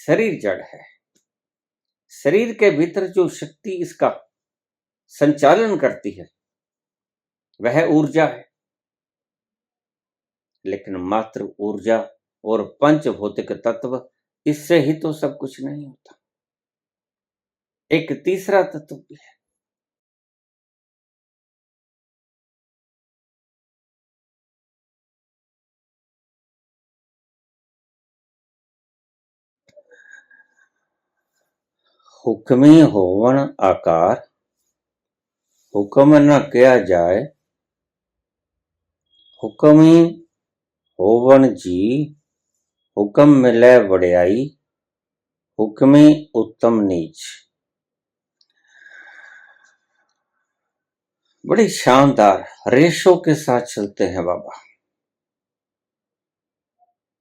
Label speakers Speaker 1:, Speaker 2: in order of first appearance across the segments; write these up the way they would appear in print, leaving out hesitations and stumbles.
Speaker 1: शरीर जड़ है। शरीर के भीतर जो शक्ति इसका संचालन करती है वह ऊर्जा है, लेकिन मात्र ऊर्जा और पंच भौतिक तत्व, इससे ही तो सब कुछ नहीं होता। एक तीसरा तत्व भी है। हुक्मी होवन आकार, हुक्म न किया जाए। हुक्मी होवन जी, हुक्म मिले बड़ाई। हुक्मी उत्तम नीच। बड़ी शानदार रेशों के साथ चलते हैं बाबा।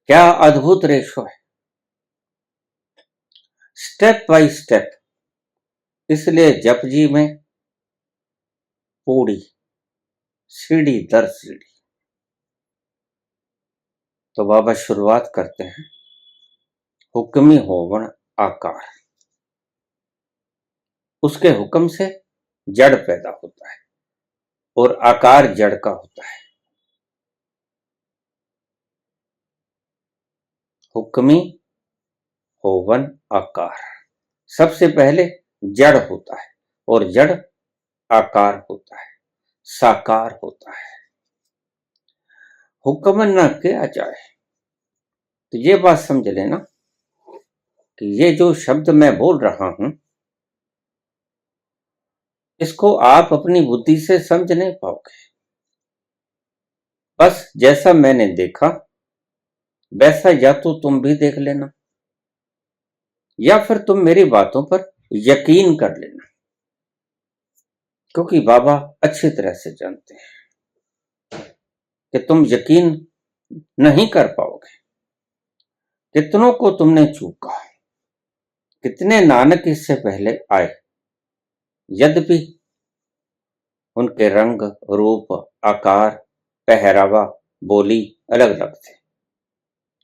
Speaker 1: क्या अद्भुत रेशो है, स्टेप बाय स्टेप। इसलिए जप जी में पूरी सीढ़ी दर सीढ़ी। तो बाबा शुरुआत करते हैं। हुक्मी होवन आकार, उसके हुक्म से जड़ पैदा होता है और आकार जड़ का होता है। हुक्मी होवन आकार, सबसे पहले जड़ होता है और जड़ आकार होता है, साकार होता है। हुक्म न किया जाए, तो ये बात समझ लेना कि ये जो शब्द मैं बोल रहा हूं, इसको आप अपनी बुद्धि से समझ नहीं पाओगे। बस जैसा मैंने देखा वैसा या तो तुम भी देख लेना, या फिर तुम मेरी बातों पर यकीन कर लेना, क्योंकि बाबा अच्छी तरह से जानते हैं कि तुम यकीन नहीं कर पाओगे। कितनों को तुमने चूका, कितने नानक इससे पहले आए, यद्यपि उनके रंग, रूप, आकार, पहरावा, बोली अलग अलग थे,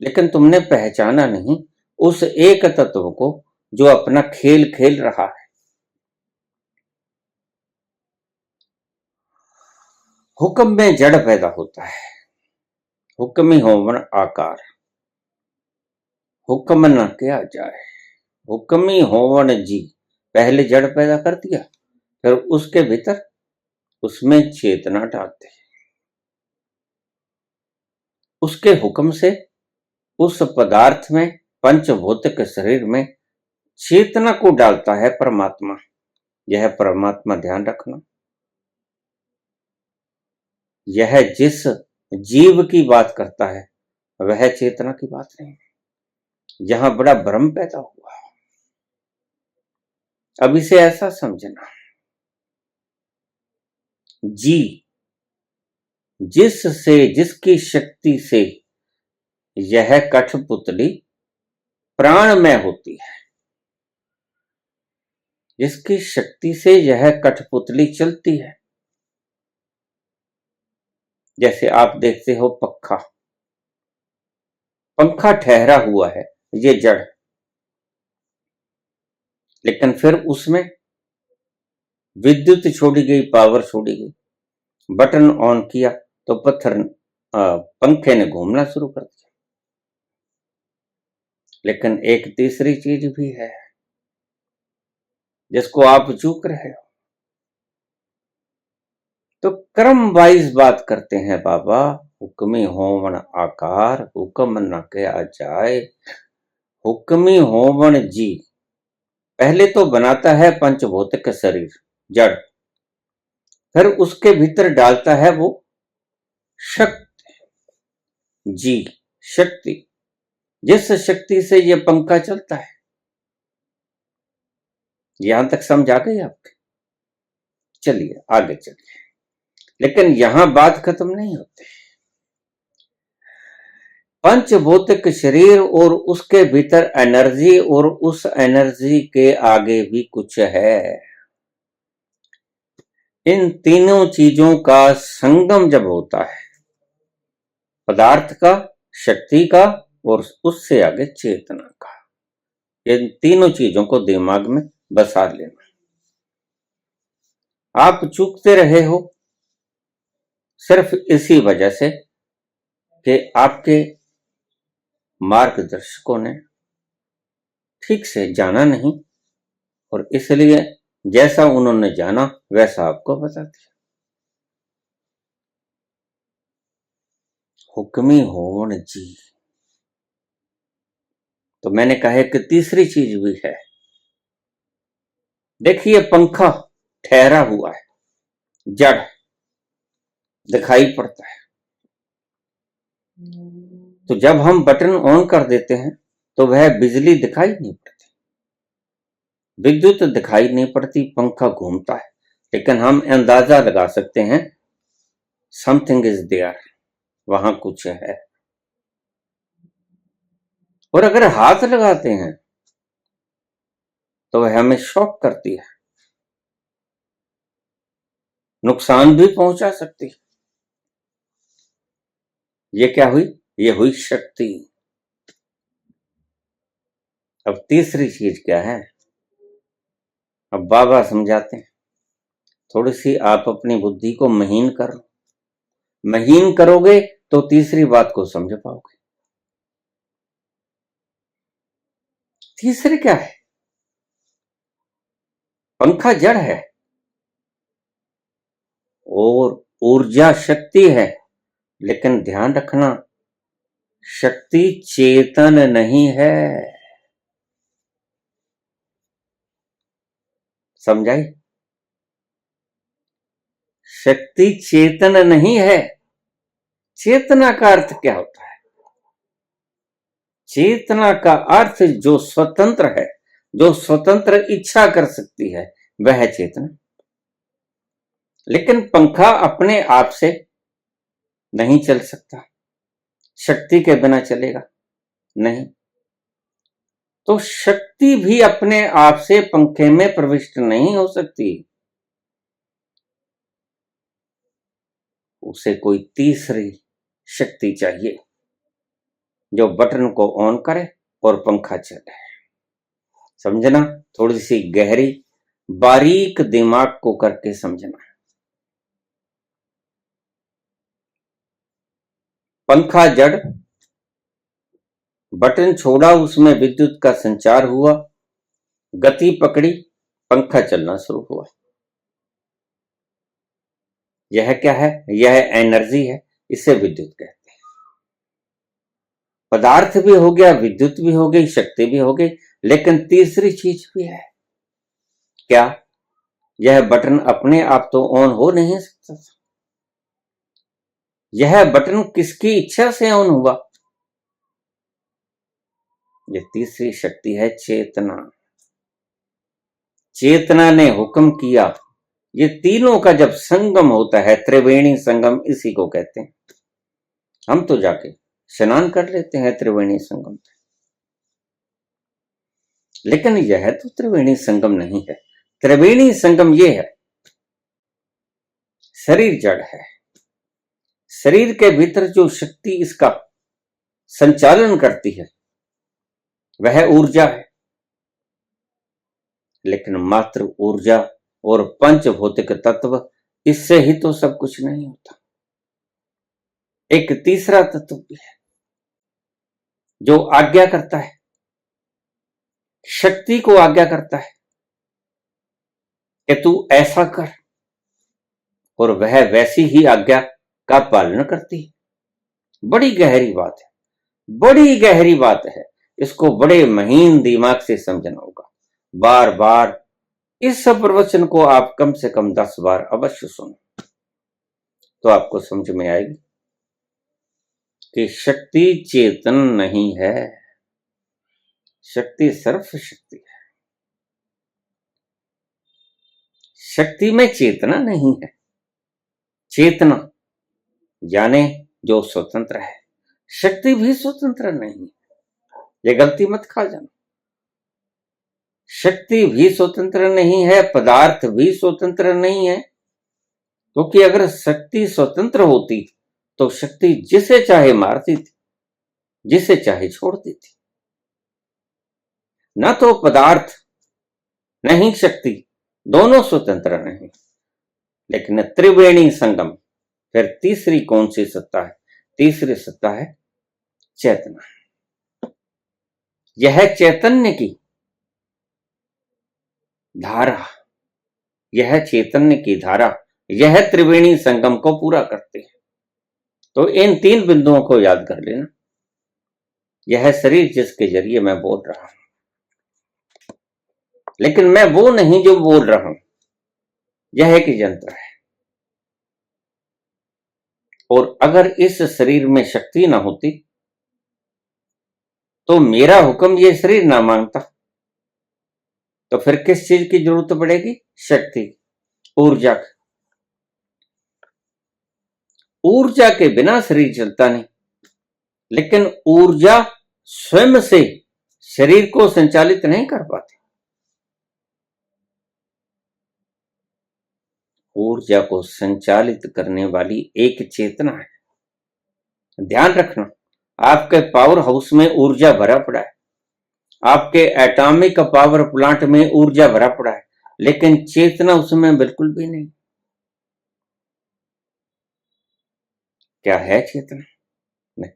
Speaker 1: लेकिन तुमने पहचाना नहीं उस एक तत्व को जो अपना खेल खेल रहा है। हुक्म में जड़ पैदा होता है। हुक्मी होवन आकार, हुक्म न किया जाए। हुक्मी होवन जी, पहले जड़ पैदा कर दिया, फिर उसके भीतर उसमें चेतना डालते हैं। उसके हुक्म से उस पदार्थ में, पंचभौतिक शरीर में चेतना को डालता है परमात्मा। यह परमात्मा ध्यान रखना, यह जिस जीव की बात करता है वह चेतना की बात नहीं। यहां बड़ा भ्रम पैदा हुआ। अब इसे ऐसा समझना, जी जिससे, जिसकी शक्ति से यह कठपुतली प्राणमय होती है, जिसकी शक्ति से यह कठपुतली चलती है। जैसे आप देखते हो पक्का, पंखा ठहरा हुआ है, ये जड़, लेकिन फिर उसमें विद्युत छोड़ी गई, पावर छोड़ी गई, बटन ऑन किया तो पंखे ने घूमना शुरू कर दिया। लेकिन एक तीसरी चीज भी है जिसको आप चूक रहे हो। तो क्रम वाइज बात करते हैं बाबा। हुक्मी होवन आकार, हुक्म न किया जाए। हुक्मी होवन जी, पहले तो बनाता है पंचभौतिक शरीर जड़, फिर उसके भीतर डालता है वो शक्ति, जी शक्ति, जिस शक्ति से ये पंखा चलता है। यहां तक समझ आ गई आपके? चलिए आगे चलिए, लेकिन यहां बात खत्म नहीं होती। पंचभौतिक शरीर और उसके भीतर एनर्जी, और उस एनर्जी के आगे भी कुछ है। इन तीनों चीजों का संगम जब होता है, पदार्थ का, शक्ति का और उससे आगे चेतना का, इन तीनों चीजों को दिमाग में बसा लेना। आप चूकते रहे हो सिर्फ इसी वजह से कि आपके मार्गदर्शकों ने ठीक से जाना नहीं, और इसलिए जैसा उन्होंने जाना वैसा आपको बता दिया। हुक्मी होवन जी। तो मैंने कहा कि तीसरी चीज भी है। देखिए, पंखा ठहरा हुआ है, जड़ दिखाई पड़ता है। तो जब हम बटन ऑन कर देते हैं तो वह बिजली दिखाई नहीं पड़ती, विद्युत दिखाई नहीं पड़ती, पंखा घूमता है, लेकिन हम अंदाजा लगा सकते हैं समथिंग इज देयर, वहां कुछ है। और अगर हाथ लगाते हैं तो वह हमें शॉक करती है, नुकसान भी पहुंचा सकती है। ये क्या हुई? ये हुई शक्ति। अब तीसरी चीज क्या है? अब बाबा समझाते हैं। थोड़ी सी आप अपनी बुद्धि को महीन करो, महीन करोगे तो तीसरी बात को समझ पाओगे। तीसरी क्या है? पंखा जड़ है और ऊर्जा शक्ति है, लेकिन ध्यान रखना, शक्ति चेतन नहीं है। समझाई? शक्ति चेतन नहीं है। चेतना का अर्थ क्या होता है? चेतना का अर्थ जो स्वतंत्र है, जो स्वतंत्र इच्छा कर सकती है, वह है चेतना। लेकिन पंखा अपने आप से नहीं चल सकता, शक्ति के बिना चलेगा नहीं। तो शक्ति भी अपने आप से पंखे में प्रविष्ट नहीं हो सकती, उसे कोई तीसरी शक्ति चाहिए जो बटन को ऑन करे और पंखा चले। समझना, थोड़ी सी गहरी बारीक दिमाग को करके समझना। पंखा जड़, बटन छोड़ा, उसमें विद्युत का संचार हुआ, गति पकड़ी, पंखा चलना शुरू हुआ। यह क्या है? यह एनर्जी है, इसे विद्युत कहते हैं। पदार्थ भी हो गया, विद्युत भी हो गई, शक्ति भी हो गई, लेकिन तीसरी चीज भी है। क्या? यह बटन अपने आप तो ऑन हो नहीं सकता। यह बटन किसकी इच्छा से ऑन हुआ? यह तीसरी शक्ति है, चेतना। चेतना ने हुक्म किया। ये तीनों का जब संगम होता है, त्रिवेणी संगम इसी को कहते हैं। हम तो जाके स्नान कर लेते हैं त्रिवेणी संगम पे, लेकिन यह तो त्रिवेणी संगम नहीं है। त्रिवेणी संगम ये है, शरीर जड़ है, शरीर के भीतर जो शक्ति इसका संचालन करती है वह ऊर्जा है, लेकिन मात्र ऊर्जा और पंच भौतिक तत्व, इससे ही तो सब कुछ नहीं होता। एक तीसरा तत्व भी है जो आज्ञा करता है, शक्ति को आज्ञा करता है कि तू ऐसा कर, और वह वैसी ही आज्ञा का पालन करती है। बड़ी गहरी बात है, बड़ी गहरी बात है। इसको बड़े महीन दिमाग से समझना होगा। बार बार इस प्रवचन को आप कम से कम 10 बार अवश्य सुनो, तो आपको समझ में आएगी कि शक्ति चेतन नहीं है, शक्ति सर्व शक्ति है। शक्ति में चेतना नहीं है। चेतना यानी जो स्वतंत्र है, शक्ति भी स्वतंत्र नहीं है। ये गलती मत खा जाना। शक्ति भी स्वतंत्र नहीं है, पदार्थ भी स्वतंत्र नहीं है, क्योंकि अगर शक्ति स्वतंत्र होती तो शक्ति जिसे चाहे मारती थी, जिसे चाहे छोड़ देती। न तो पदार्थ नहीं शक्ति, दोनों स्वतंत्र नहीं, लेकिन त्रिवेणी संगम। फिर तीसरी कौन सी सत्ता है? तीसरी सत्ता है चेतना। यह चैतन्य की धारा, यह चैतन्य की धारा, यह त्रिवेणी संगम को पूरा करती है। तो इन तीन बिंदुओं को याद कर लेना। यह शरीर जिसके जरिए मैं बोल रहा हूं, लेकिन मैं वो नहीं जो बोल रहा हूं, यह एक यंत्र है। और अगर इस शरीर में शक्ति ना होती तो मेरा हुक्म ये शरीर ना मांगता, तो फिर किस चीज की जरूरत पड़ेगी? शक्ति, ऊर्जा। ऊर्जा के बिना शरीर चलता नहीं, लेकिन ऊर्जा स्वयं से शरीर को संचालित नहीं कर पाती। ऊर्जा को संचालित करने वाली एक चेतना है। ध्यान रखना, आपके पावर हाउस में ऊर्जा भरा पड़ा है, आपके एटॉमिक पावर प्लांट में ऊर्जा भरा पड़ा है, लेकिन चेतना उसमें बिल्कुल भी नहीं। क्या है चेतना? नहीं।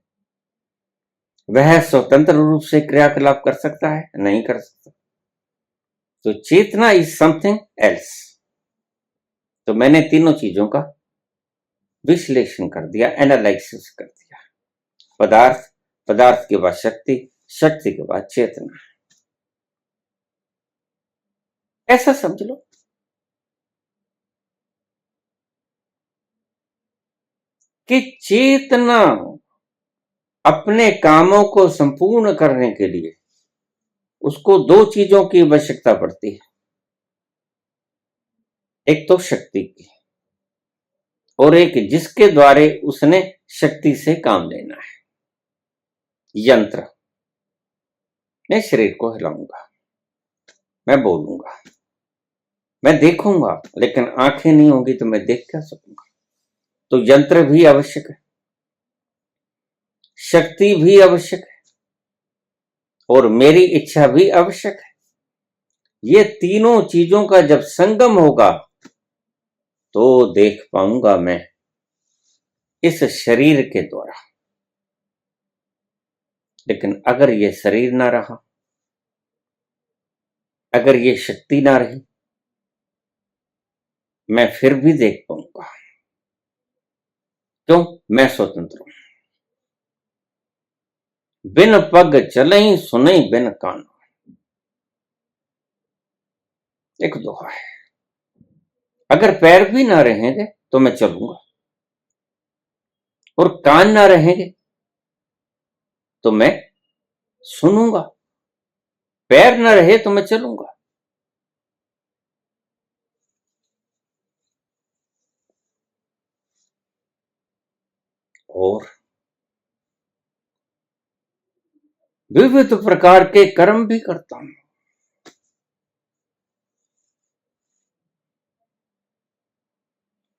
Speaker 1: वह स्वतंत्र रूप से क्रियाकलाप कर सकता है? नहीं कर सकता। तो चेतना इज समथिंग एल्स। तो मैंने तीनों चीजों का विश्लेषण कर दिया, एनालिसिस कर दिया। पदार्थ, पदार्थ के बाद शक्ति, शक्ति के बाद चेतना। ऐसा समझ लो कि चेतना अपने कामों को संपूर्ण करने के लिए उसको दो चीजों की आवश्यकता पड़ती है। एक तो शक्ति की, और एक जिसके द्वारा उसने शक्ति से काम लेना है, यंत्र। मैं शरीर को हिलाऊंगा, मैं बोलूंगा, मैं देखूंगा, लेकिन आंखें नहीं होंगी तो मैं देख क्या सकूंगा? तो यंत्र भी आवश्यक है, शक्ति भी आवश्यक है, और मेरी इच्छा भी आवश्यक है। ये तीनों चीजों का जब संगम होगा तो देख पाऊंगा मैं इस शरीर के द्वारा। लेकिन अगर ये शरीर ना रहा, अगर ये शक्ति ना रही, मैं फिर भी देख पाऊंगा। क्यों? मैं स्वतंत्र हूं। बिन पग चलई सुनई बिन कान, एक दोहा है। अगर पैर भी ना रहेंगे तो मैं चलूंगा, और कान ना रहेंगे तो मैं सुनूंगा। पैर ना रहे तो मैं चलूंगा। और विविध प्रकार के कर्म भी करता हूं।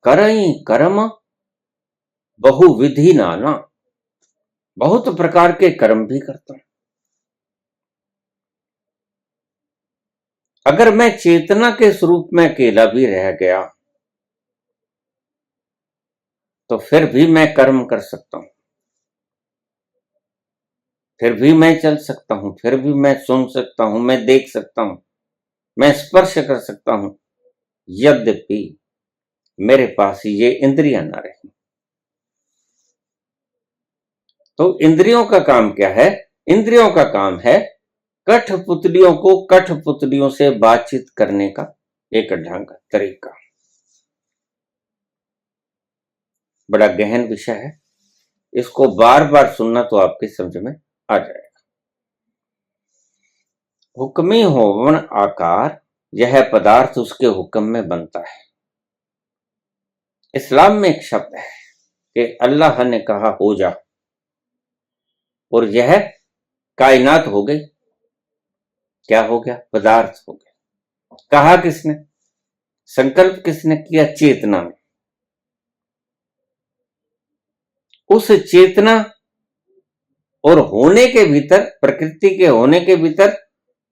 Speaker 1: करई कर्म बहुविधि नाना, बहुत प्रकार के कर्म भी करता हूं। अगर मैं चेतना के स्वरूप में अकेला भी रह गया तो फिर भी मैं कर्म कर सकता हूं, फिर भी मैं चल सकता हूं, फिर भी मैं सुन सकता हूं, मैं देख सकता हूं, मैं स्पर्श कर सकता हूं, यद्यपि मेरे पास ये इंद्रियां ना रही। तो इंद्रियों का काम क्या है? इंद्रियों का काम है कठपुतलियों को कठपुतलियों से बातचीत करने का एक ढंग, तरीका। बड़ा गहन विषय है, इसको बार बार सुनना तो आपके समझ में आ जाएगा। हुक्मी होवन आकार, यह पदार्थ उसके हुक्म में बनता है। इस्लाम में एक शब्द है कि अल्लाह ने कहा हो जा, और यह कायनात हो गई। क्या हो गया? पदार्थ हो गया। कहा किसने? संकल्प किसने किया? चेतना ने। उस चेतना और होने के भीतर, प्रकृति के होने के भीतर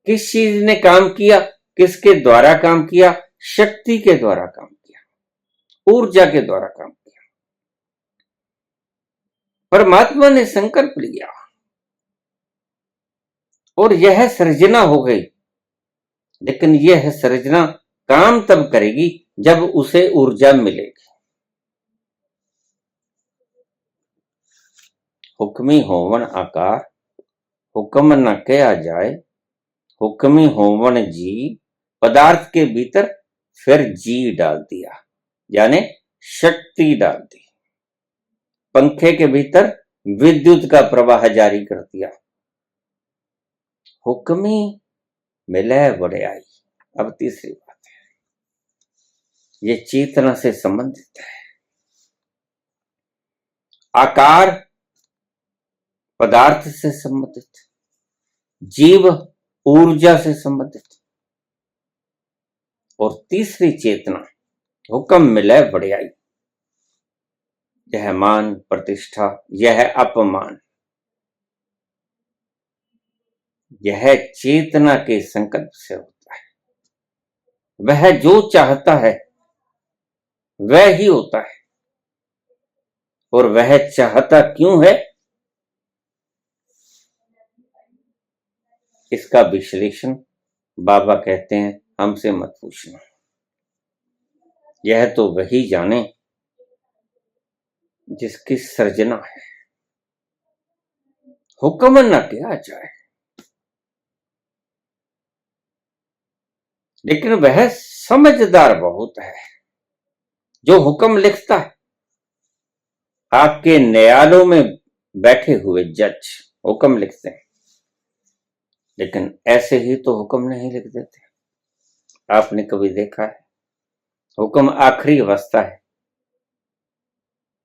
Speaker 1: किस चीज ने काम किया, किसके द्वारा काम किया? शक्ति के द्वारा काम किया, ऊर्जा के द्वारा काम किया। परमात्मा ने संकल्प लिया और यह सृजना हो गई। लेकिन यह सृजना काम तब करेगी जब उसे ऊर्जा मिलेगी। हुक्मी होवन आकार, हुक्म न किया जाए, हुक्मी होवन जी, पदार्थ के भीतर फिर जी डाल दिया, यानी शक्ति डाल दी। पंखे के भीतर विद्युत का प्रवाह जारी कर दिया। हुक्मी मिले बड़ाई। अब तीसरी बात है, ये चेतना से संबंधित है। आकार पदार्थ से संबंधित, जीव ऊर्जा से संबंधित, और तीसरी चेतना हुक्म मिले बड़ाई। यह मान प्रतिष्ठा, यह अपमान, यह चेतना के संकल्प से होता है। वह जो चाहता है वह ही होता है। और वह चाहता क्यों है, इसका विश्लेषण बाबा कहते हैं हमसे मत पूछना, यह तो वही जाने जिसकी सृजना है। हुक्म न किया जाए, लेकिन वह समझदार बहुत है जो हुक्म लिखता है। आपके न्यायालयों में बैठे हुए जज हुक्म लिखते हैं, लेकिन ऐसे ही तो हुक्म नहीं लिख देते। आपने कभी देखा है? हुक्म आखिरी अवस्था है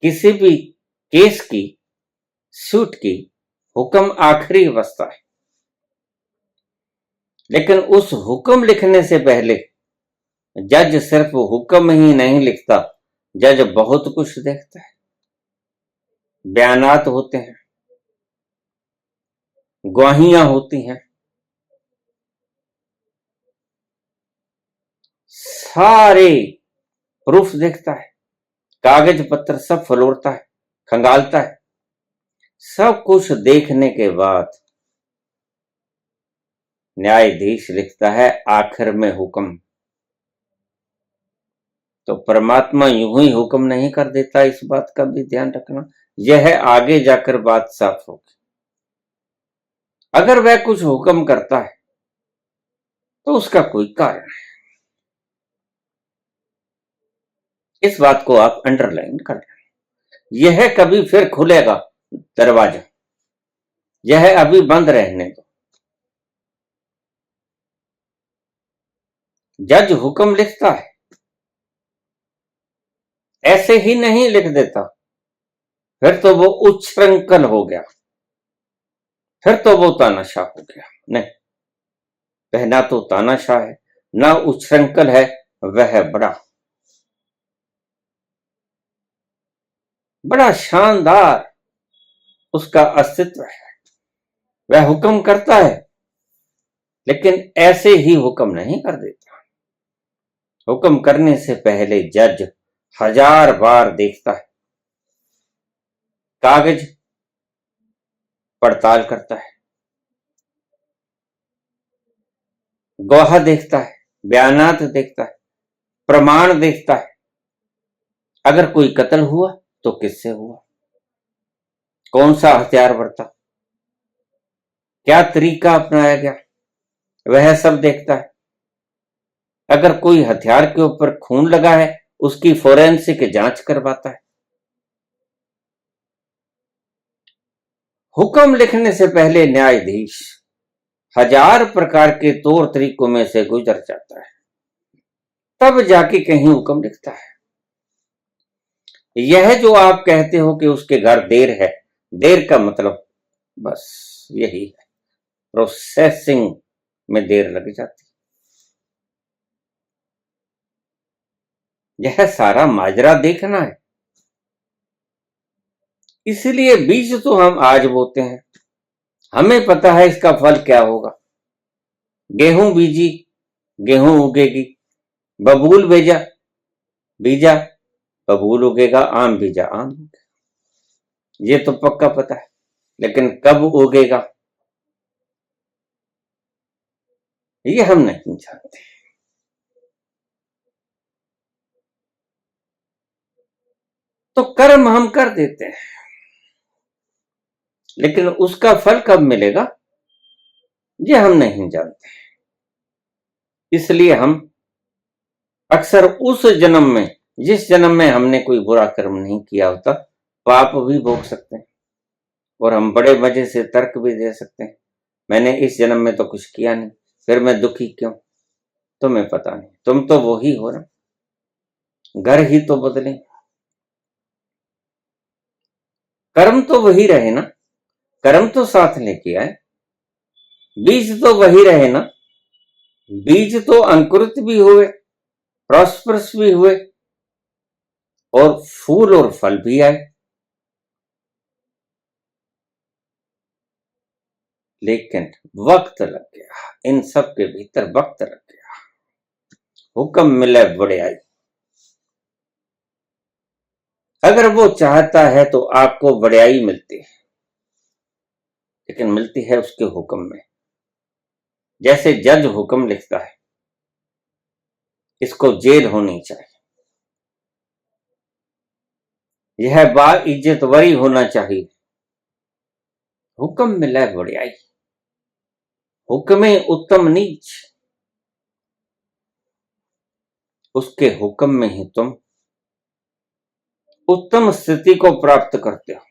Speaker 1: किसी भी केस की, सूट की। हुक्म आखिरी अवस्था है, लेकिन उस हुक्म लिखने से पहले जज सिर्फ हुक्म ही नहीं लिखता, जज बहुत कुछ देखता है। बयानात होते हैं, गवाहियां होती हैं, सारे प्रूफ देखता है, कागज पत्र सब फलोरता है, खंगालता है। सब कुछ देखने के बाद न्यायाधीश लिखता है आखिर में हुक्म। तो परमात्मा यूं ही हुक्म नहीं कर देता, इस बात का भी ध्यान रखना। यह आगे जाकर बात साफ होगी। अगर वह कुछ हुक्म करता है तो उसका कोई कारण है। इस बात को आप अंडरलाइन कर लें। यह कभी फिर खुलेगा दरवाजा, यह अभी बंद रहने दो। जज हुक्म लिखता है, ऐसे ही नहीं लिख देता, फिर तो वो उच्छृंखल हो गया, फिर तो वो तानाशाह हो गया। नहीं, वह ना तो तानाशाह है ना उच्छृंखल है, वह बड़ा शानदार उसका अस्तित्व है। वह हुक्म करता है, लेकिन ऐसे ही हुक्म नहीं कर देता। हुक्म करने से पहले जज 1000 बार देखता है, कागज पड़ताल करता है, गवाह देखता है, बयानात देखता है, प्रमाण देखता है। अगर कोई कत्ल हुआ तो किससे हुआ, कौन सा हथियार बरता, क्या तरीका अपनाया गया, वह सब देखता है। अगर कोई हथियार के ऊपर खून लगा है, उसकी फोरेंसिक जांच करवाता है। हुक्म लिखने से पहले न्यायाधीश 1000 प्रकार के तौर तरीकों में से गुजर जाता है, तब जाके कहीं हुक्म लिखता है। यह जो आप कहते हो कि उसके घर देर है, देर का मतलब बस यही है, प्रोसेसिंग में देर लग जाती। यह सारा माजरा देखना है। इसलिए बीज तो हम आज बोते हैं, हमें पता है इसका फल क्या होगा। गेहूं बीजी, गेहूं उगेगी। बबूल बीजा, बीजा, बबूल उगेगा। आम बीजा, आम उगेगा। ये तो पक्का पता है, लेकिन कब उगेगा ये हम नहीं जानते। तो कर्म हम कर देते हैं, लेकिन उसका फल कब मिलेगा ये हम नहीं जानते। इसलिए हम अक्सर उस जन्म में, जिस जन्म में हमने कोई बुरा कर्म नहीं किया होता, पाप भी भोग सकते हैं। और हम बड़े मजे से तर्क भी दे सकते हैं, मैंने इस जन्म में तो कुछ किया नहीं, फिर मैं दुखी क्यों? तुम्हें पता नहीं, तुम तो वही हो ना, घर ही तो बदले, कर्म तो वही रहे ना, कर्म तो साथ लेके आए, बीज तो वही रहे ना, बीज तो अंकुरित भी हुए, प्रॉस्परस भी हुए, और फूल और फल भी आए। लेकिन वक्त लग गया, इन सब के भीतर वक्त लग गया। हुक्म मिले बड़े आई, अगर वो चाहता है तो आपको बड़ाई मिलती है, लेकिन मिलती है उसके हुक्म में। जैसे जज हुक्म लिखता है, इसको जेल होनी चाहिए, यह बाइज्जतवरी होना चाहिए, हुक्म मिला बड़ाई, हुक्म उत्तम नीच, उसके हुक्म में ही तुम उत्तम स्थिति को प्राप्त करते हो,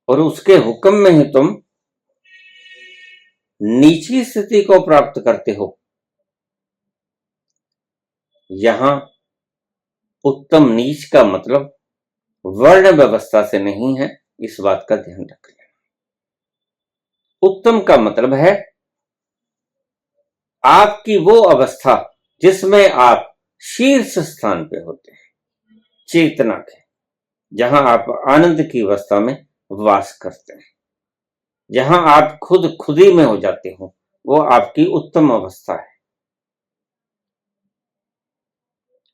Speaker 1: और उसके हुक्म में ही तुम नीची स्थिति को प्राप्त करते हो। यहां उत्तम नीच का मतलब वर्ण व्यवस्था से नहीं है, इस बात का ध्यान रख लेना। उत्तम का मतलब है आपकी वो अवस्था जिसमें आप शीर्ष स्थान पे होते हैं, चेतना के, जहां आप आनंद की अवस्था में वास करते हैं, जहां आप खुद खुदी में हो जाते हो, वो आपकी उत्तम अवस्था है।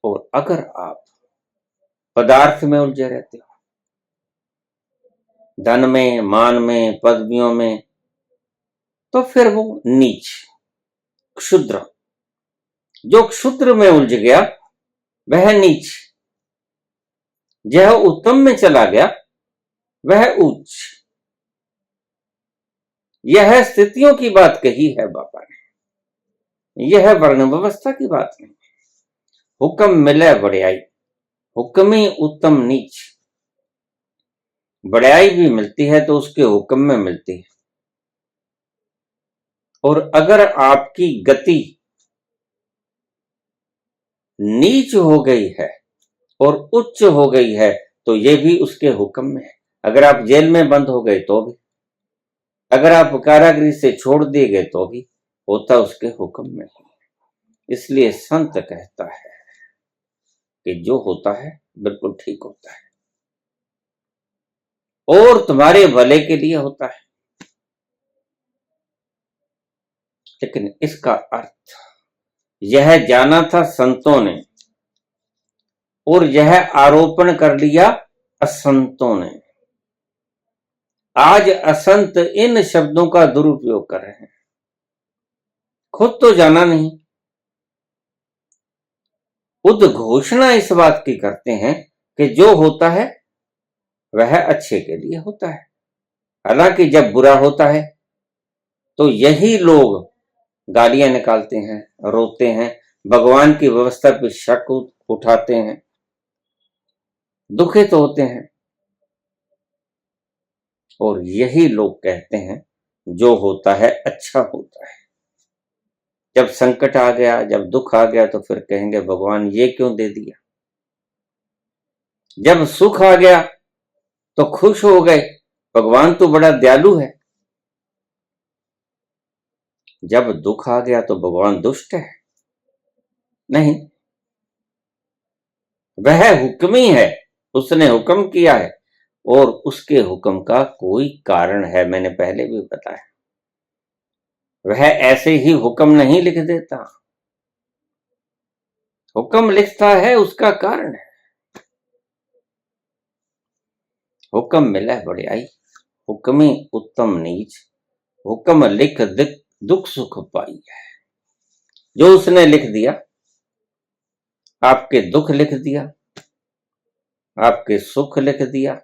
Speaker 1: और अगर आप पदार्थ में उलझे रहते हो, धन में, मान में, पदवियों में, तो फिर वो नीच, क्षुद्र। जो क्षुद्र में उलझ गया वह नीच, यह उत्तम में चला गया वह उच्च। यह स्थितियों की बात कही है बाबा ने, यह वर्ण व्यवस्था की बात नहीं। हुक्म मिले बड़ाई, हुक्मी उत्तम नीच। बड़ाई भी मिलती है तो उसके हुक्म में मिलती है। और अगर आपकी गति नीच हो गई है और उच्च हो गई है तो ये भी उसके हुक्म में है। अगर आप जेल में बंद हो गए तो भी, अगर आप कारागृह से छोड़ दिए गए तो भी, होता उसके हुक्म में ही। इसलिए संत कहता है कि जो होता है बिल्कुल ठीक होता है और तुम्हारे भले के लिए होता है। लेकिन इसका अर्थ यह जाना था संतों ने, और यह आरोपण कर लिया असंतों ने। आज असंत इन शब्दों का दुरुपयोग कर रहे हैं, खुद तो जाना नहीं, उद्घोषणा इस बात की करते हैं कि जो होता है वह अच्छे के लिए होता है। हालांकि जब बुरा होता है तो यही लोग गालियां निकालते हैं, रोते हैं, भगवान की व्यवस्था पर शक उठाते हैं, दुखित होते हैं। और यही लोग कहते हैं जो होता है अच्छा होता है। जब संकट आ गया, जब दुख आ गया तो फिर कहेंगे भगवान ये क्यों दे दिया। जब सुख आ गया तो खुश हो गए, भगवान तो बड़ा दयालु है। जब दुख आ गया तो भगवान दुष्ट है, नहीं, वह हुक्मी है, उसने हुक्म किया है और उसके हुक्म का कोई कारण है। मैंने पहले भी बताया, वह ऐसे ही हुक्म नहीं लिख देता, हुक्म लिखता है उसका कारण है। हुक्म मिला बड़ाई, हुक्मी उत्तम नीच, हुक्म लिख दुख सुख पाई है। जो उसने लिख दिया, आपके दुख लिख दिया, आपके सुख लिख दिया,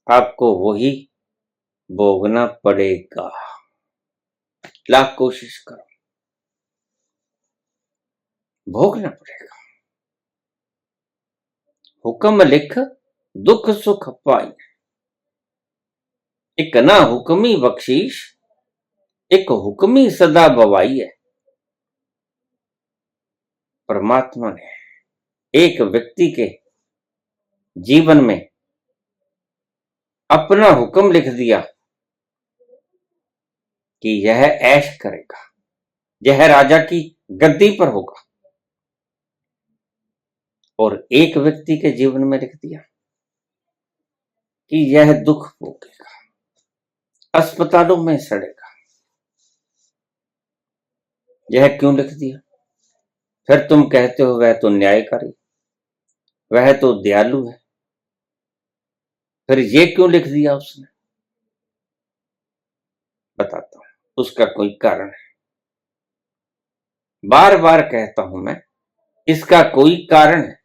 Speaker 1: आपको वही भोगना पड़ेगा। लाख कोशिश करो, भोगना पड़ेगा। हुक्म लिख दुख सुख पाई, एक ना हुक्मी बख्शीश, एक हुक्मी सदा बवाई है। परमात्मा ने एक व्यक्ति के जीवन में अपना हुक्म लिख दिया कि यह ऐश करेगा, यह राजा की गद्दी पर होगा, और एक व्यक्ति के जीवन में लिख दिया कि यह दुख भोगेगा, अस्पतालों में सड़ेगा। यह क्यों लिख दिया? फिर तुम कहते हो वह तो न्यायकारी, वह तो दयालु है, फिर ये क्यों लिख दिया उसने? बताता हूं, उसका कोई कारण है। बार बार कहता हूं मैं, इसका कोई कारण है।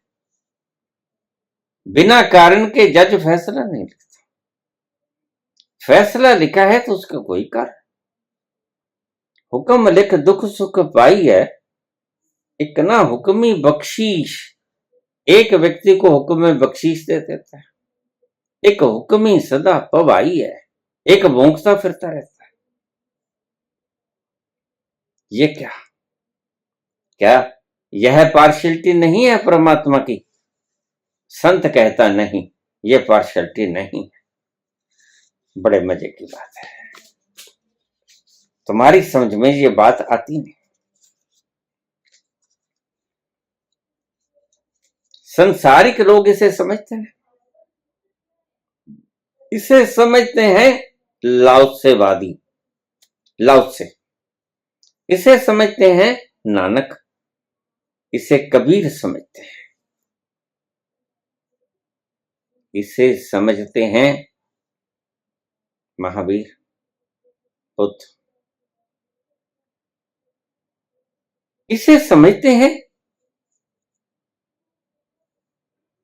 Speaker 1: बिना कारण के जज फैसला नहीं लिखता, फैसला लिखा है तो उसका कोई कारण। हुक्म लिख दुख सुख पाई है, एक ना हुक्मी बख्शीश, एक व्यक्ति को हुक्म में बख्शीश दे देता है, एक हुक्मी सदा पवाई है, एक भोंकता फिरता रहता है। ये क्या क्या यह पार्शियलिटी नहीं है परमात्मा की? संत कहता नहीं, ये पार्शियलिटी नहीं है। बड़े मजे की बात है, तुम्हारी समझ में ये बात आती नहीं। संसारिक लोग इसे समझते हैं, इसे समझते हैं लाओत्सेवादी, लाओत्से, इसे समझते हैं नानक, इसे कबीर समझते हैं, इसे समझते हैं महावीर, बुद्ध, इसे समझते हैं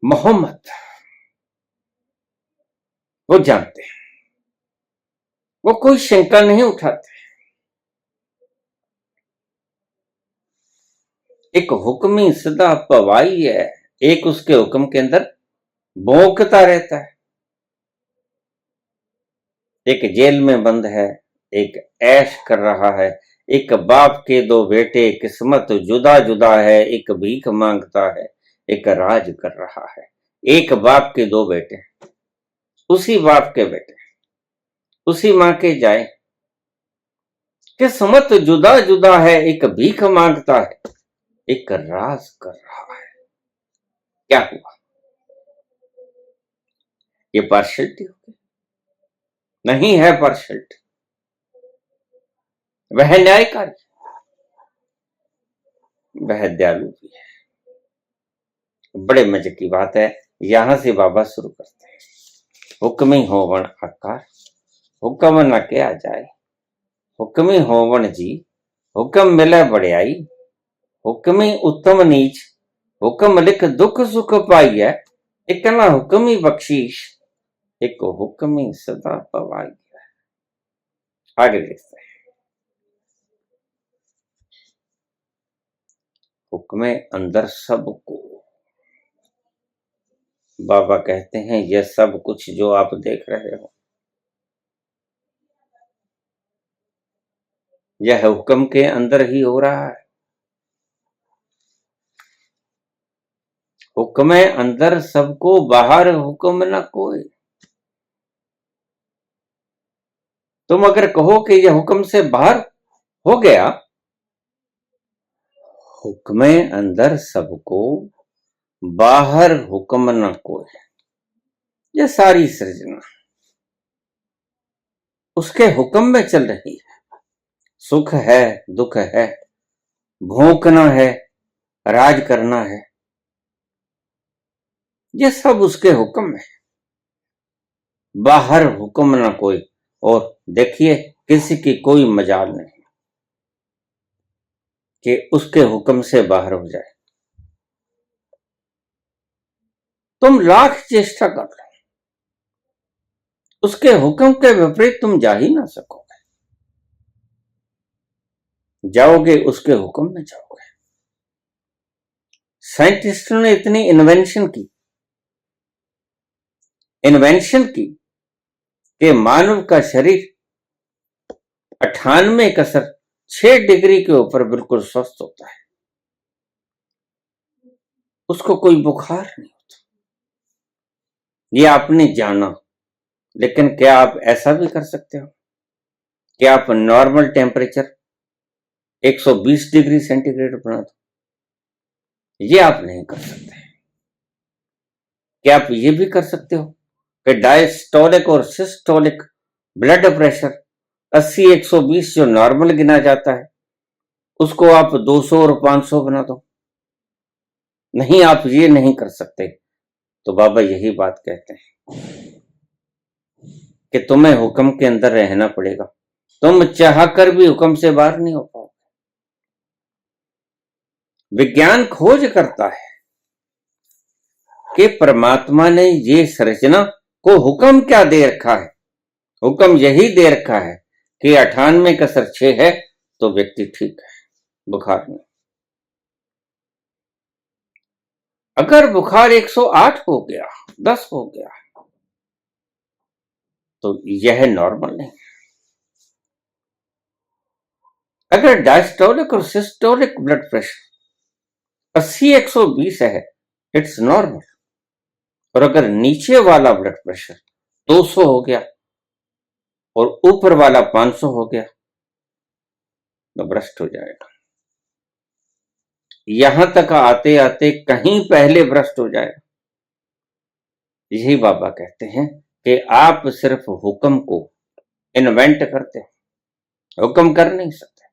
Speaker 1: मोहम्मद। वो जानते हैं, वो कोई शंका नहीं उठाते। एक हुक्मी सदा पवाई है, एक उसके हुक्म के अंदर भौंकता रहता है। एक जेल में बंद है, एक ऐश कर रहा है, एक बाप के दो बेटे, किस्मत जुदा जुदा है, एक भीख मांगता है, एक राज कर रहा है। एक बाप के दो बेटे, उसी बाप के बेटे, उसी मां के जाए, किस्मत जुदा जुदा है, एक भीख मांगता है, एक राज कर रहा है। क्या हुआ? ये पार्शियलिटी होगी? नहीं है पार्शियलिटी, वह न्यायकारी, वह दयालु भी है। बड़े मजे की बात है, यहां से बाबा शुरू करते हैं। हुक्मी होवन आकार, हुक्म न किया जाए, हुक्मी होवन जी, हुक्म मिले बड़ाई, हुक्मी उत्तम नीच, हुक्म लिख दुख सुख पाई है, एक ना हुक्मी बख्शीश, एक हुक्मी सदा पवाई है। आगे देखते हैं। हुक्मे अंदर सबको, बाबा कहते हैं यह सब कुछ जो आप देख रहे हो, यह हुक्म के अंदर ही हो रहा है। हुक्म अंदर सबको, बाहर हुक्म ना कोई। तुम अगर कहो कि यह हुक्म से बाहर हो गया, हुक्म अंदर सबको, बाहर हुक्म न कोई। यह सारी सृजना उसके हुक्म में चल रही है। सुख है, दुख है, भोंकना है, राज करना है, ये सब उसके हुक्म है। बाहर हुक्म ना कोई। और देखिए, किसी की कोई मजाल नहीं कि उसके हुक्म से बाहर हो जाए। तुम लाख चेष्टा कर लो, उसके हुक्म के विपरीत तुम जा ही ना सकोगे। जाओगे उसके हुक्म में जाओगे। साइंटिस्टों ने इतनी इन्वेंशन की कि मानव का शरीर 98 6 डिग्री के ऊपर बिल्कुल स्वस्थ होता है, उसको कोई बुखार नहीं होता। ये आपने जाना, लेकिन क्या आप ऐसा भी कर सकते हो कि आप नॉर्मल टेम्परेचर 120 डिग्री सेंटीग्रेड बना दो? ये आप नहीं कर सकते। क्या आप ये भी कर सकते हो कि डायस्टोलिक और सिस्टोलिक ब्लड प्रेशर 80-120 जो नॉर्मल गिना जाता है, उसको आप 200 और 500 बना दो? नहीं, आप ये नहीं कर सकते। तो बाबा यही बात कहते हैं कि तुम्हें हुक्म के अंदर रहना पड़ेगा। तुम चाह कर भी हुक्म से बाहर नहीं हो पाओगे। विज्ञान खोज करता है कि परमात्मा ने ये संरचना को हुक्म क्या दे रखा है। हुक्म यही दे रखा है कि 98/6 है तो व्यक्ति ठीक है, बुखार नहीं। अगर बुखार 108 हो गया, 10 हो गया, तो यह नॉर्मल नहीं। अगर डायस्टोलिक और सिस्टोलिक ब्लड प्रेशर 80-120 है, इट्स नॉर्मल। और अगर नीचे वाला ब्लड प्रेशर 200 हो गया और ऊपर वाला 500 हो गया, तो भ्रष्ट हो जाएगा। यहां तक आते आते कहीं पहले भ्रष्ट हो जाएगा। यही बाबा कहते हैं कि आप सिर्फ हुक्म को इन्वेंट करते हो, हुक्म कर नहीं सकते,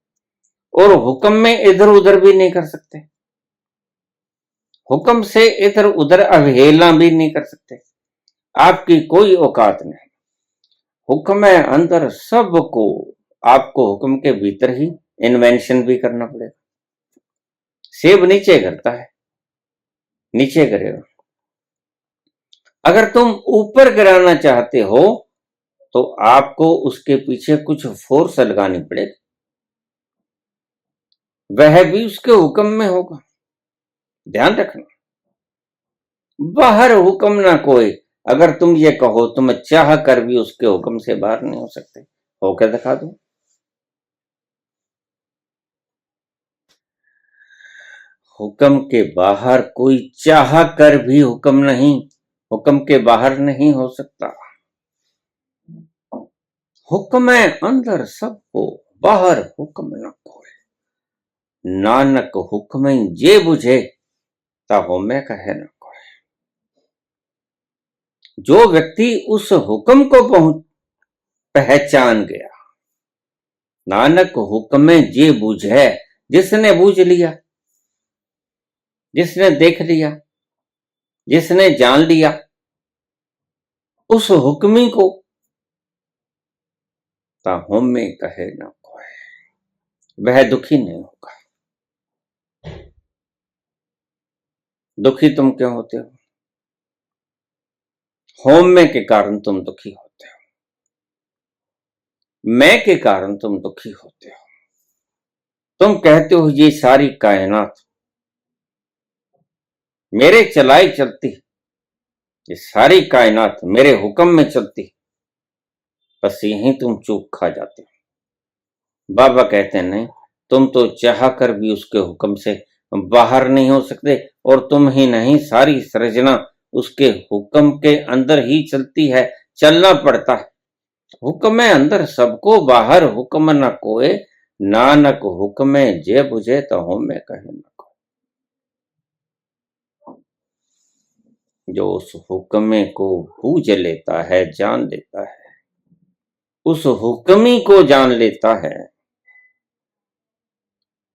Speaker 1: और हुक्म में इधर उधर भी नहीं कर सकते। हुक्म से इधर उधर अवहेलना भी नहीं कर सकते। आपकी कोई औकात नहीं। हुक्म है अंदर सबको, आपको हुक्म के भीतर ही इन्वेंशन भी करना पड़ेगा। सेब नीचे गिरता है, नीचे गिरेगा। अगर तुम ऊपर गिराना चाहते हो तो आपको उसके पीछे कुछ फोर्स लगानी पड़ेगी, वह भी उसके हुक्म में होगा। ध्यान रखना, बाहर हुक्म ना कोई। अगर तुम ये कहो तुम चाह कर भी उसके हुक्म से बाहर नहीं हो सकते, होकर दिखा दो। हुक्म के बाहर कोई चाह कर भी हुक्म नहीं, हुक्म के बाहर नहीं हो सकता। हुक्म है अंदर सबको, बाहर हुक्म न कोई। नानक हुक्म जे बुझे ताहो मैं कहे न कोई। जो व्यक्ति उस हुक्म को पहचान गया, नानक हुक्म जे बुझे, जिसने बूझ लिया, जिसने देख लिया, जिसने जान लिया उस हुक्मी को, ताहो में कहे न कोई, वह दुखी नहीं होगा। दुखी तुम क्यों होते हो? होम के कारण तुम दुखी होते हो, मैं के कारण तुम दुखी होते हो। तुम कहते हो ये सारी कायनात मेरे चलाई चलती, ये सारी कायनात मेरे हुक्म में चलती, बस यहीं तुम चूक खा जाते हो। बाबा कहते हैं नहीं, तुम तो चाह कर भी उसके हुक्म से बाहर नहीं हो सकते, और तुम ही नहीं सारी सृजना उसके हुक्म के अंदर ही चलती है, चलना पड़ता है। हुक्म है अंदर सबको, बाहर हुक्म न कोय, नानक हुक्म जे बुझे तो हो में कहे न को। जो उस हुक्म को बूझ लेता है, जान लेता है, उस हुक्मी को जान लेता है,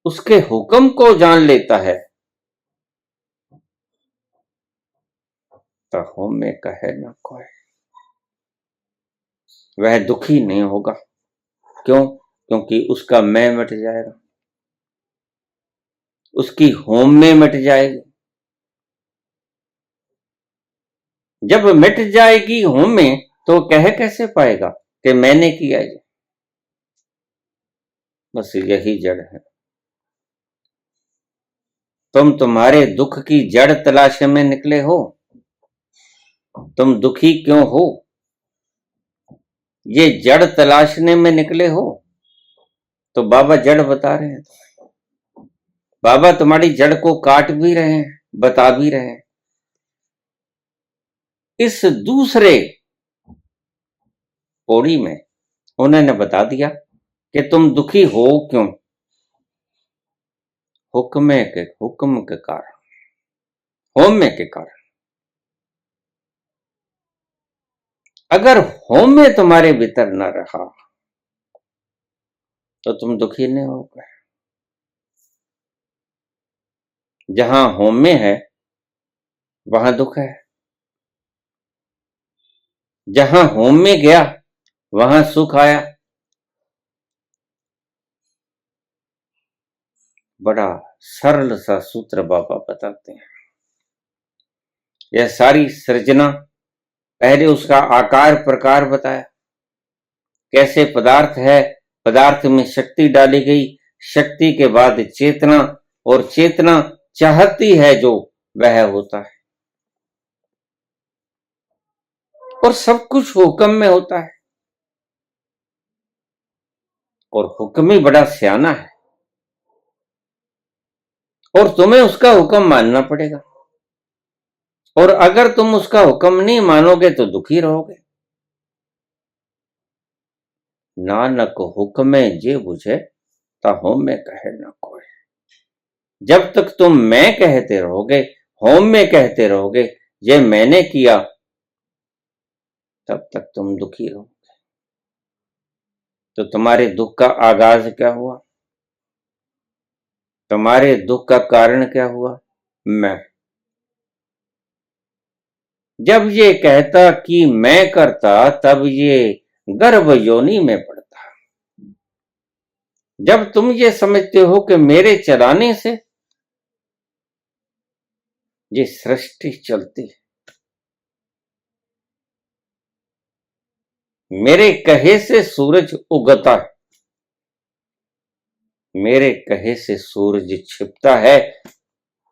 Speaker 1: उसके हुक्म को जान लेता है तो होम में कहे ना कोई, वह दुखी नहीं होगा। क्यों? क्योंकि उसका मैं मिट जाएगा, उसकी होम में मिट जाएगी। जब मिट जाएगी होम में तो कह कैसे पाएगा कि मैंने किया ये? बस यही जड़ है। तुम तुम्हारे दुख की जड़ तलाश में निकले हो। तुम दुखी क्यों हो, ये जड़ तलाशने में निकले हो। तो बाबा जड़ बता रहे हैं, बाबा तुम्हारी जड़ को काट भी रहे हैं, बता भी रहे हैं। इस दूसरे पौड़ी में उन्होंने बता दिया कि तुम दुखी हो क्यों। हुक्म के कारण, होम्य के कारण। अगर होम्य तुम्हारे भीतर न रहा तो तुम दुखी नहीं होगे। जहां होम्य है वहां दुख है, जहां होम्य गया वहां सुख आया। बड़ा सरल सा सूत्र बाबा बताते हैं। यह सारी सृजना, पहले उसका आकार प्रकार बताया, कैसे पदार्थ है, पदार्थ में शक्ति डाली गई, शक्ति के बाद चेतना, और चेतना चाहती है जो वह होता है, और सब कुछ हुक्म में होता है। और हुक्म ही बड़ा सियाना है, और तुम्हें उसका हुक्म मानना पड़ेगा। और अगर तुम उसका हुक्म नहीं मानोगे तो दुखी रहोगे। नानक हुक्म जे बुझे ता में कहे न कोई। जब तक तुम मैं कहते रहोगे, होम में कहते रहोगे, ये मैंने किया, तब तक तुम दुखी रहोगे। तो तुम्हारे दुख का आगाज क्या हुआ? तुम्हारे दुख का कारण क्या हुआ? मैं। जब ये कहता कि मैं करता तब ये गर्भ योनि में पड़ता। जब तुम ये समझते हो कि मेरे चलाने से ये सृष्टि चलती है, मेरे कहे से सूरज उगता है, मेरे कहे से सूरज छिपता है,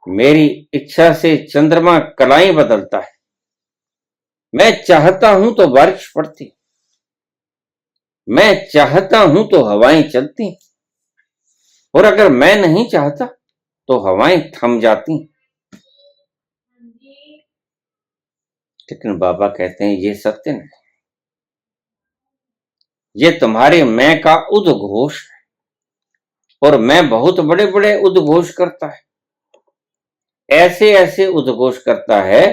Speaker 1: मेरी इच्छा से चंद्रमा कलाएं बदलता है, मैं चाहता हूं तो बारिश पड़ती, मैं चाहता हूं तो हवाएं चलती, और अगर मैं नहीं चाहता तो हवाएं थम जाती। लेकिन बाबा कहते हैं ये सत्य नहीं, ये तुम्हारे मैं का उद्घोष है। और मैं बहुत बड़े बड़े उद्घोष करता है, ऐसे ऐसे उद्घोष करता है,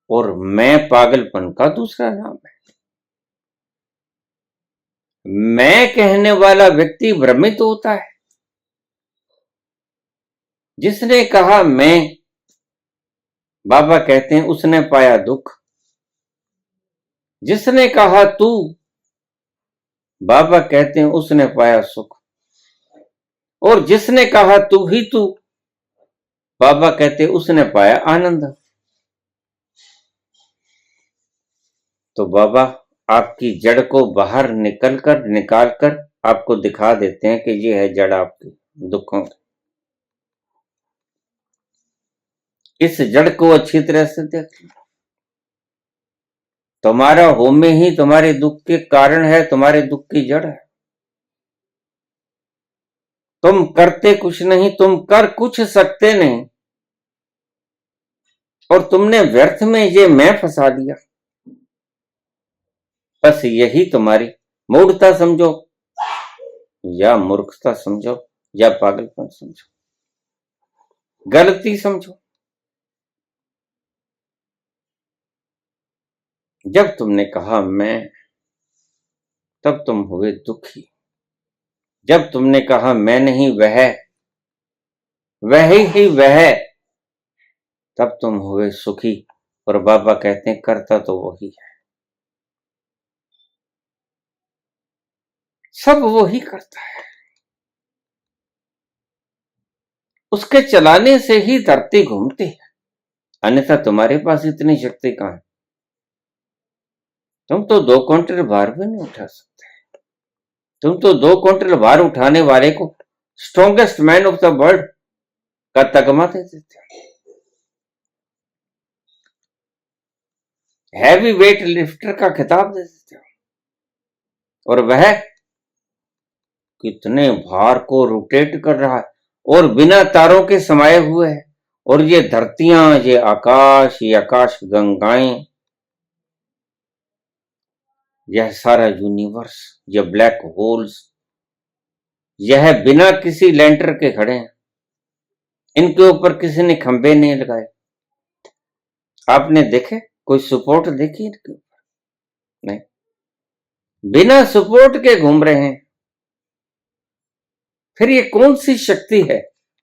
Speaker 1: और मैं पागलपन का दूसरा नाम है। मैं कहने वाला व्यक्ति भ्रमित होता है। जिसने कहा मैं, बाबा कहते हैं उसने पाया दुख। जिसने कहा तू, बाबा कहते हैं उसने पाया सुख। और जिसने कहा तू ही तू, बाबा कहते हैं उसने पाया आनंद। तो बाबा आपकी जड़ को बाहर निकाल कर आपको दिखा देते हैं कि ये है जड़ आपकी दुखों की। इस जड़ को अच्छी तरह से देख लो। तुम्हारा होमे ही तुम्हारे दुख के कारण है, तुम्हारे दुख की जड़ है। तुम करते कुछ नहीं, तुम कर कुछ सकते नहीं, और तुमने व्यर्थ में ये मैं फंसा दिया। बस यही तुम्हारी मूर्खता समझो, या मूर्खता समझो, या पागलपन समझो, गलती समझो। जब तुमने कहा मैं, तब तुम हुए दुखी। जब तुमने कहा मैं नहीं वह ही वह, तब तुम हुए सुखी। और बाबा कहते हैं करता तो वही है, सब वही करता है। उसके चलाने से ही धरती घूमती है, अन्यथा तुम्हारे पास इतनी शक्ति कहां है? तुम तो 2 क्विंटल भार भी नहीं उठा सकते। तुम तो 2 क्विंटल भार उठाने वाले को strongest man of the world का तगमा दे देते हो, हैवी वेट लिफ्टर का खिताब दे देते हो। और वह कितने भार को रोटेट कर रहा है और बिना तारों के समाये हुए है। और ये धरतियां, ये आकाश गंगाएं, यह सारा यूनिवर्स, यह ब्लैक होल्स, यह बिना किसी लैंडर के खड़े हैं। इनके ऊपर किसी ने खंबे नहीं लगाए। आपने देखे कोई सपोर्ट देखी इनके ऊपर? नहीं, बिना सपोर्ट के घूम रहे हैं। फिर ये कौन सी शक्ति है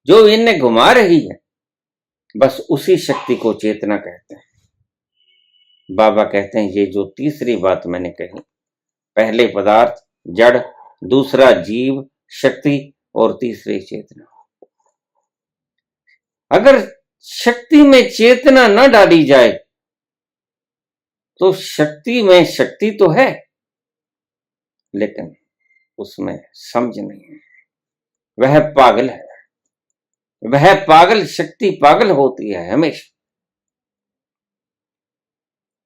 Speaker 1: जो इन्हें घुमा रही है? बस उसी शक्ति को चेतना कहते हैं। बाबा कहते हैं ये जो तीसरी बात मैंने कही, पहले पदार्थ जड़, दूसरा जीव शक्ति और तीसरी चेतना। अगर शक्ति में चेतना न डाली जाए तो शक्ति में शक्ति तो है लेकिन उसमें समझ नहीं है। वह पागल है, वह पागल शक्ति पागल होती है हमेशा।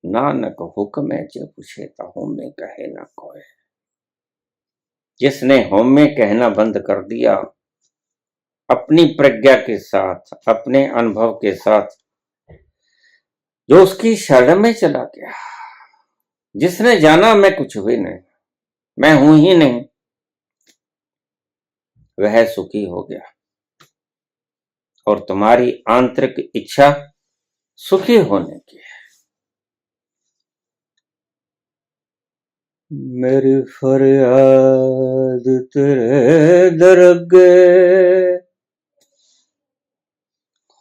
Speaker 1: नानक हुक्म जो पूछेता होमे कहे ना कोई। जिसने होमे कहना बंद कर दिया, अपनी प्रज्ञा के साथ, अपने अनुभव के साथ, जो उसकी शरण में चला गया, जिसने जाना मैं कुछ भी नहीं, मैं हूं ही नहीं, वह सुखी हो गया। और तुम्हारी आंतरिक इच्छा सुखी होने की है। मेरी फरियाद तेरे दरगे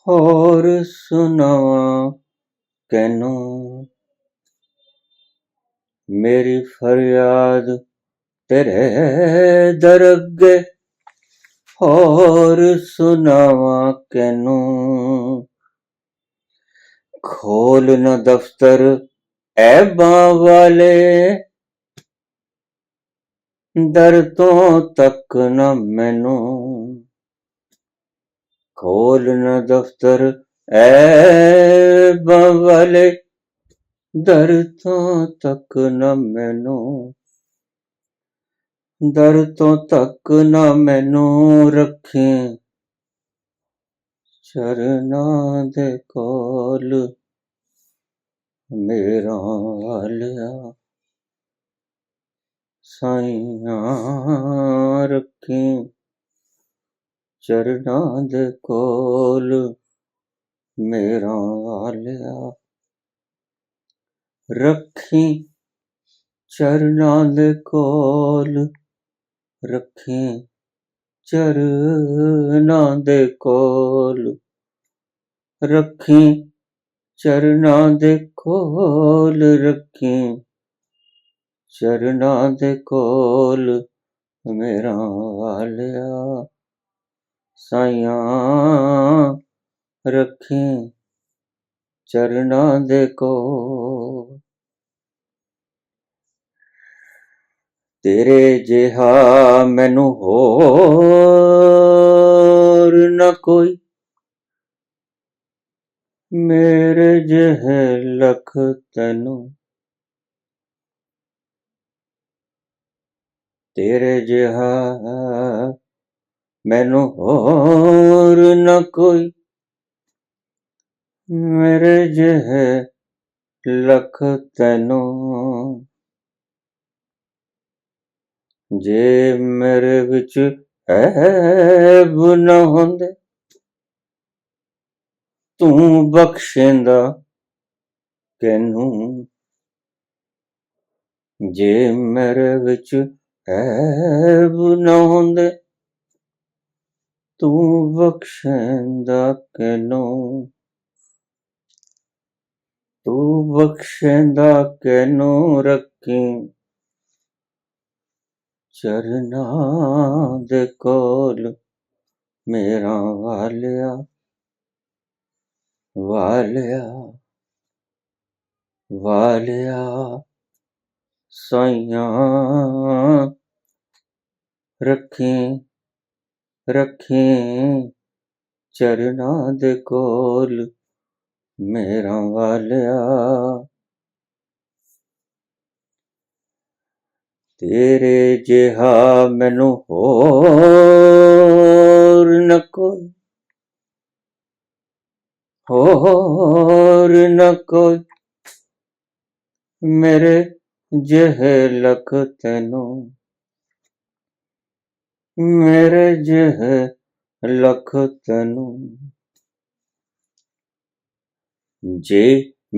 Speaker 1: और सुनावा कैनू। मेरी फरियाद तेरे दरगे और सुनावा कैनू। खोल न दफ्तर ऐबां वाले, दर तो तक न मैनू। खोल न दफ्तर ऐबां वाले, दर तो तक न मैनू। दर तो तक न मैनू रखें चरनां दे कोल मेरा हालिया। साइयां रखें चरनां दे कोल मेरा हालिया। रखी चरनां दे कोल, रखें चरनां दे कोल, रखें चरनां दे कोल, रखें चरनां दे कोल मेरा हालिया। साइयां रखें चरनां दे कोल। तेरे जिहा मैनू होर न कोई, मेरे जिहे लख तैनू। तेरे जिहा मैनू होर न कोई, मेरे जिहे लख तैनू। जे मेरे विच ऐब न होंदे, तू बख्शेंदा कैनू। जे मेरे विच ऐब न हुंदे तू बख्शेंदा कैनू, तू बख्शेंदा कैनू रखी चरनां दे कोल मेरा वालिया, वालिया, वालिया साइयां रखी, रखी चरनां दे कोल मेरा वालिया। तेरे जिहा मैनू होर न कोई, होर न कोई मेरे जेहे लख तैनू, मेरे जेहे लख तैनू। जे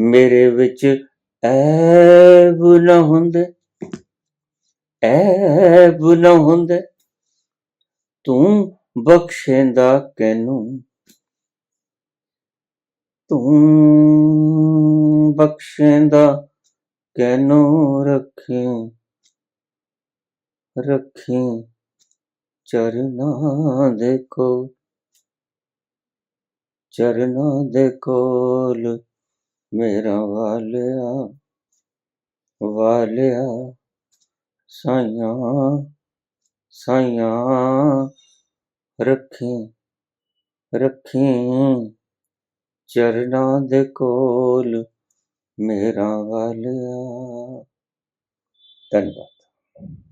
Speaker 1: मेरे विच ऐब न हुंदे, ऐब न हुंदे तू बख्शेंदा कैनू, तू बख्शेंदा कैनू रखी, रखी चरनां दे कोल, चरनां दे कोल मेरा वालिया, वालिया साइयां, साइयां रखी, रखी चरनां दे कोल मेरा वालिया। धन्यवाद।